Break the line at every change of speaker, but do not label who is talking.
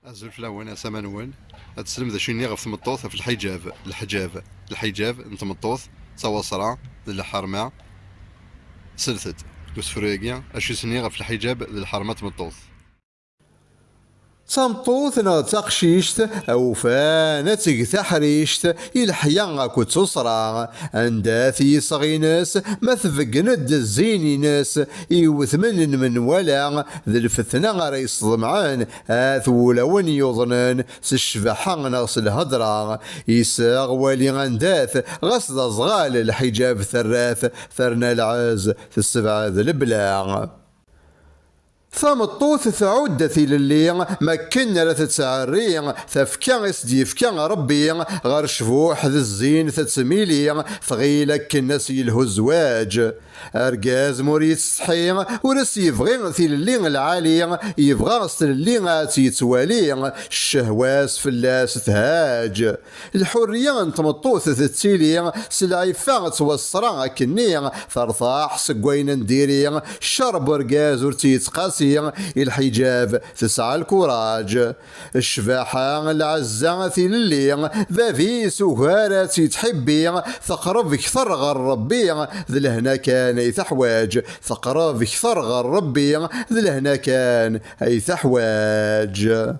أزل فلاون أسامنون أتسلم ذا شيني غف تمطوث في الحجاب نتمطوث سوا صرا ذي الحرمة سلثت وسفريقيا أشي سني غف الحجاب ذي الحرمة تمطوث
تمطوثنا تقشيشت أو فانا تحريشت الحياة كتصرا عنداثي صغيناس ما ثفقند الزيني ناس يوثمن من ولا ذي الفتنة غير يصدمعان ولون يظنن سشفحا نغس الهدرا يساغ والي غنداث غصد صغال الحجاب ثراث ثرنا العز السبعة ذي البلاغ ثمطوث ثعود ثيل اللي ما كنا لا تتعري ثفكا يسديفكا ربي غير شفوح ذي الزين تتسميلي ثغيلك الناس يلهو الزواج ارجاز موريت الصحي ورس يبغي ثيل اللي العالي يبغى غسل اللي تيتوالي الشهواس فلاس تهاج الحريه نتمطوث تتسيلي سلعيفا توصرا كني ثرطاح سكوين نديري الشرب ارجاز ورتيتقاس الحجاب تسعى الكوراج الشفاحة العزة في اللي ذا سهارة تحبي تقرب كثر غير ربي ذي لهنا كان أي تحواج تقرب كثر غير ربي ذي لهنا كان أي تحواج.